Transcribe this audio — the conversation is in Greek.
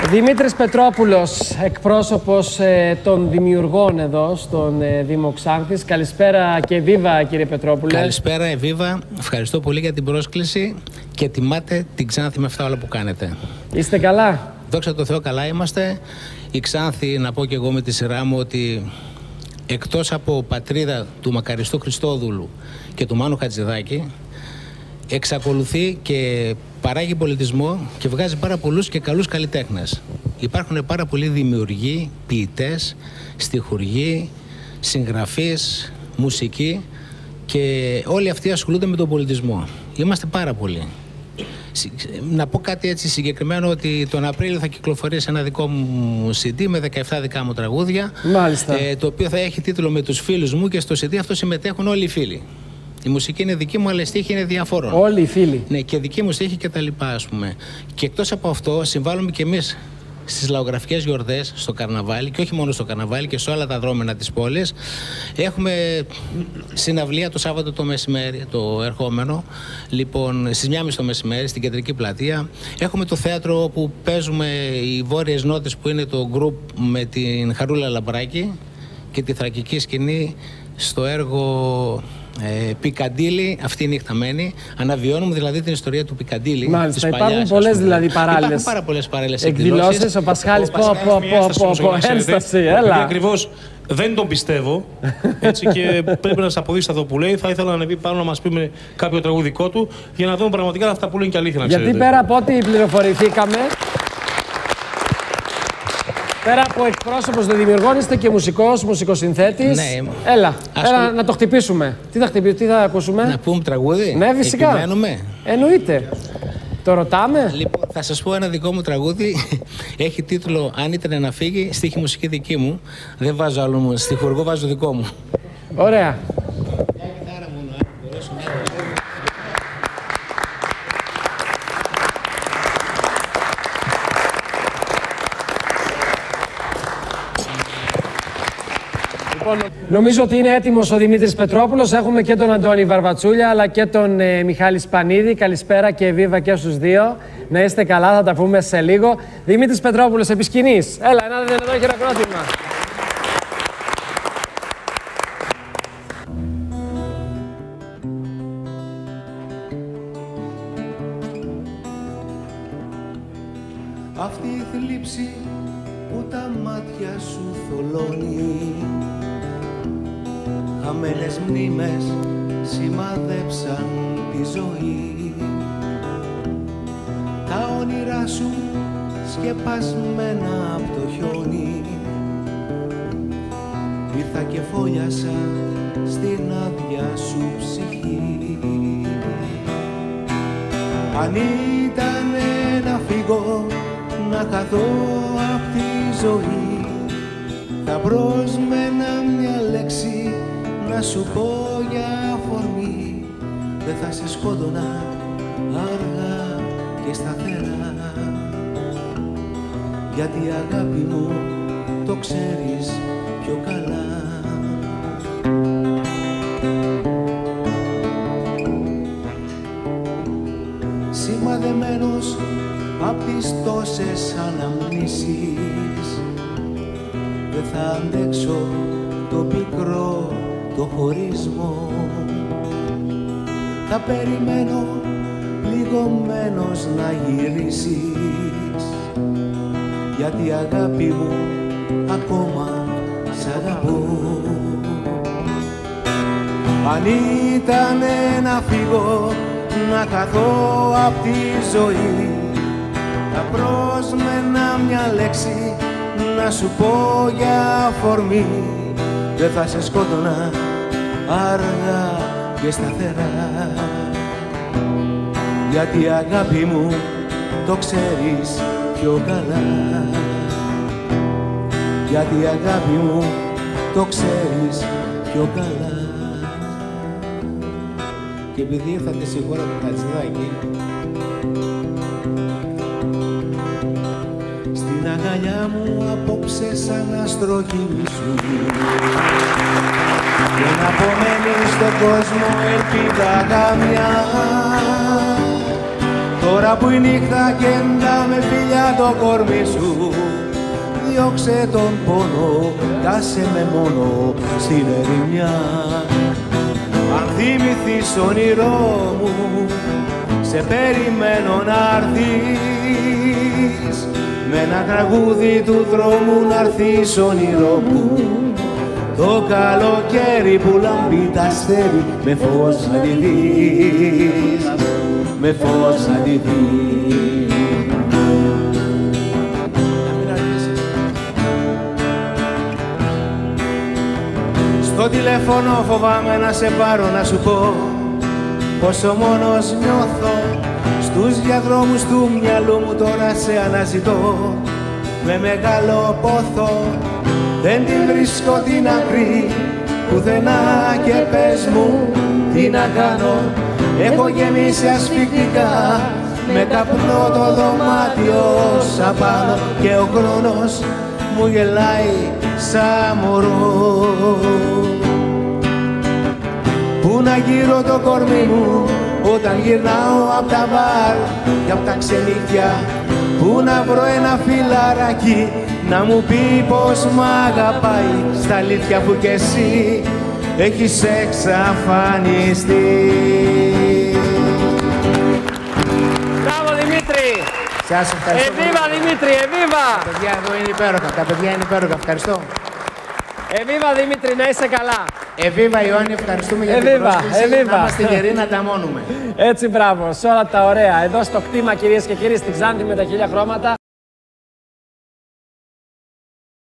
Δημήτρης Πετρόπουλος, εκπρόσωπος των δημιουργών εδώ στον Δήμο Ξάνθης. Καλησπέρα και βίβα, κύριε Πετρόπουλε. Καλησπέρα, βίβα. Ευχαριστώ πολύ για την πρόσκληση και τιμάτε την Ξάνθη με αυτά όλα που κάνετε. Είστε καλά? Δόξα τω Θεώ, καλά είμαστε. Η Ξάνθη, να πω και εγώ με τη σειρά μου, ότι εκτός από πατρίδα του Μακαριστού Χριστόδουλου και του Μάνου Χατζηδάκη, εξακολουθεί και παράγει πολιτισμό και βγάζει πάρα πολλούς και καλούς καλλιτέχνες. Υπάρχουν πάρα πολλοί δημιουργοί, ποιητές, στιχουργοί, συγγραφείς, μουσικοί και όλοι αυτοί ασχολούνται με τον πολιτισμό. Είμαστε πάρα πολλοί. Να πω κάτι έτσι συγκεκριμένο, ότι τον Απρίλιο θα κυκλοφορήσει ένα δικό μου CD με 17 δικά μου τραγούδια. Μάλιστα. Το οποίο θα έχει τίτλο «Με τους φίλους μου» και στο CD αυτό συμμετέχουν όλοι οι φίλοι. Η μουσική είναι δική μου, αλλά η στίχη είναι διαφόρων. Όλοι οι φίλοι. Ναι, και δική μου στίχη και τα λοιπά, ας πούμε. Και εκτός από αυτό, συμβάλλουμε κι εμείς στις λαογραφικές γιορτές, στο καρναβάλι, και όχι μόνο στο καρναβάλι και σε όλα τα δρόμενα της πόλης. Έχουμε συναυλία το Σάββατο το μεσημέρι, το ερχόμενο, λοιπόν, στις 1:30 το μεσημέρι, στην Κεντρική Πλατεία. Έχουμε το θέατρο όπου παίζουμε οι Βόρειες Νότες, που είναι το γκρουπ με την Χαρούλα Λαμπράκη, και τη θρακική σκηνή στο έργο Πικαντήλι, αυτή η νύχτα μένει. Αναβιώνουμε δηλαδή την ιστορία του Πικαντήλι. Μάλιστα, υπάρχουν πολλές δηλαδή παράλληλες. Υπάρχουν πάρα πολλές παράλληλες εκδηλώσεις. Ο Πασχάλης, ένσταση, έλα. Ακριβώς δεν τον πιστεύω, έτσι, και πρέπει να σας αποδείξει αυτό που λέει. Θα ήθελα να ανεβεί πάνω να μας πει κάποιο τραγουδικό του, για να δούμε πραγματικά αυτά που λένε και αλήθεια, να ξέρετε. Γιατί πέρα από ό,τι πληροφορηθήκαμε, πέρα από εκπρόσωπος των δημιουργών, είστε και μουσικός, μουσικοσυνθέτης. Ναι. Έλα, να το χτυπήσουμε. Τι θα ακούσουμε? Να πούμε τραγούδι. Ναι, φυσικά. Επιμένουμε. Εννοείται. Το ρωτάμε. Λοιπόν, θα σας πω ένα δικό μου τραγούδι. Έχει τίτλο «Αν ήταν να φύγει», στίχη μουσική δική μου. Δεν βάζω άλλο μου, στιχουργό βάζω δικό μου. Ωραία. Νομίζω ότι είναι έτοιμος ο Δημήτρης Πετρόπουλος. Έχουμε και τον Αντώνη Βαρβατσούλια αλλά και τον Μιχάλη Σπανίδη. Καλησπέρα και βίβα και στους δύο. Να είστε καλά, θα τα πούμε σε λίγο. Δημήτρης Πετρόπουλος επί σκηνής. Έλα, ένα δυνατό χειροκρότημα. Αυτή η θλίψη που τα μάτια σου θολώνει, χαμένες μνήμες σημάδεψαν τη ζωή. Τα όνειρά σου σκεπασμένα από το χιόνι, ήρθα και φόλιασα στην άδεια σου ψυχή. Αν ήτανε να φύγω, να χαθώ απ' τη ζωή, θα πρόσμενα μια λέξη να σου πω για αφορμή. Δεν θα σε σκότωνα αργά και σταθερά, γιατί αγάπη μου το ξέρεις πιο καλά. Σημαδεμένος απ' τις τόσες αναμνήσεις, δεν θα αντέξω το πικρό το χωρισμό. Θα περιμένω πληγωμένος να γυρίσεις, γιατί αγάπη μου ακόμα σ' αγαπώ. Αν ήτανε να φύγω, να χαθώ απ' τη ζωή, θα πρόσμενα μια λέξη να σου πω για αφορμή. Δεν θα σε σκότωνα αργά και σταθερά, γιατί αγάπη μου το ξέρεις πιο καλά. Γιατί αγάπη μου το ξέρεις πιο καλά. Και επειδή ήρθατε στη χώρα του Χατζηδάκη, στην αγκαλιά μου απόψε σαν άστρο κοιμήσου, και να απομένει στον κόσμο ελπίδα καμιά. Τώρα που η νύχτα κεντά με φιλιά το κορμί σου, διώξε τον πόνο, κάσε με μόνο στην ερημιά. Αν θυμηθείς όνειρό μου, σε περιμένω να'ρθείς, με ένα τραγούδι του δρόμου να'ρθείς όνειρό μου. Το καλοκαίρι που λάμπει τ' αστέρι, με φως να τη δεις, με φως να τη δεις. Στο τηλέφωνο φοβάμαι να σε πάρω να σου πω πόσο μόνος νιώθω. Στους διαδρόμους του μυαλού μου τώρα σε αναζητώ με μεγάλο πόθο. Δεν την βρίσκω την άκρη πουθενά και πες μου τι να κάνω. Έχω γεμίσει ασφυκτικά με καπνό το δωμάτιο σαν πάνω και ο χρόνος μου γελάει σαν μωρό. Πού να γύρω το κορμί μου όταν γυρνάω απ' τα μπαρ και απ' τα ξενύχια. Πού να βρω ένα φιλαράκι να μου πει πως μ' αγαπάει, στα αλήθεια που κι εσύ έχεις εξαφανιστεί. Μπράβο Δημήτρη! Σας ευχαριστώ. Εβίβα Δημήτρη, εβίβα! Τα παιδιά εδώ είναι υπέροχα, τα παιδιά είναι υπέροχα, ευχαριστώ. Εβίβα Δημήτρη, να είσαι καλά! Εβίβα Ιωάννη, ευχαριστούμε για την Εβίβα, πρόσκληση. εβίβα. Να είμαστε γεροί να τα μόνουμε. Έτσι μπράβο, σε όλα τα ωραία. Εδώ στο κτήμα κυρίες και κύριοι, στη Ξάνθη με τα 1000 χρώματα.